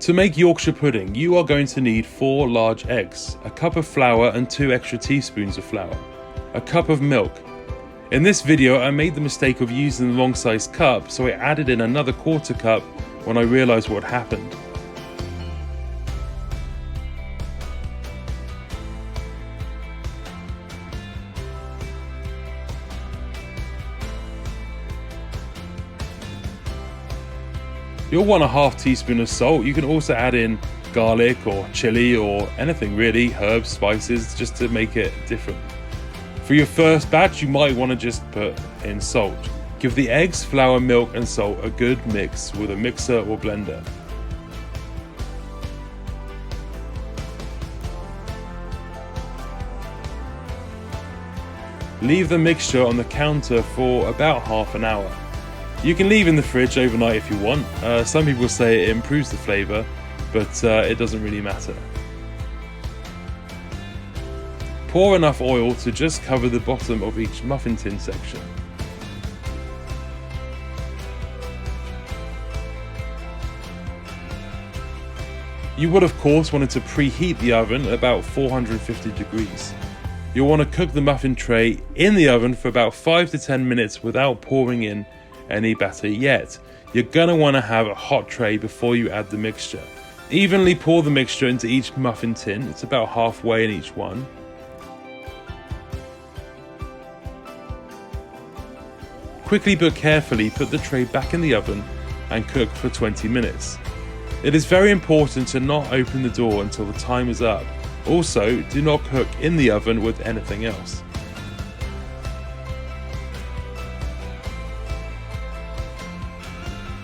To make Yorkshire pudding, you are going to need 4 large eggs, a cup of flour and 2 extra teaspoons of flour, a cup of milk. In this video I made the mistake of using the wrong size cup, so I added in another quarter cup when I realised what happened. You'll want a half teaspoon of salt. You can also add in garlic or chili or anything really, herbs, spices, just to make it different. For your first batch, you might want to just put in salt. Give the eggs, flour, milk and salt a good mix with a mixer or blender. Leave the mixture on the counter for about half an hour. You can leave in the fridge overnight if you want. Some people say it improves the flavour, but it doesn't really matter. Pour enough oil to just cover the bottom of each muffin tin section. You would of course want to preheat the oven at about 450 degrees. You'll want to cook the muffin tray in the oven for about 5 to 10 minutes without pouring in any batter yet. You're going to want to have a hot tray before you add the mixture. Evenly pour the mixture into each muffin tin. It's about halfway in each one. Quickly but carefully put the tray back in the oven and cook for 20 minutes. It is very important to not open the door until the time is up. Also, do not cook in the oven with anything else.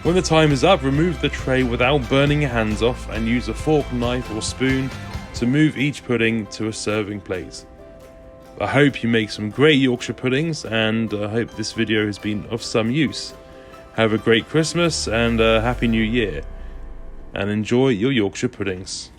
When the time is up, remove the tray without burning your hands off and use a fork, knife or spoon to move each pudding to a serving plate. I hope you make some great Yorkshire puddings, and I hope this video has been of some use. Have a great Christmas and a Happy New Year, and enjoy your Yorkshire puddings.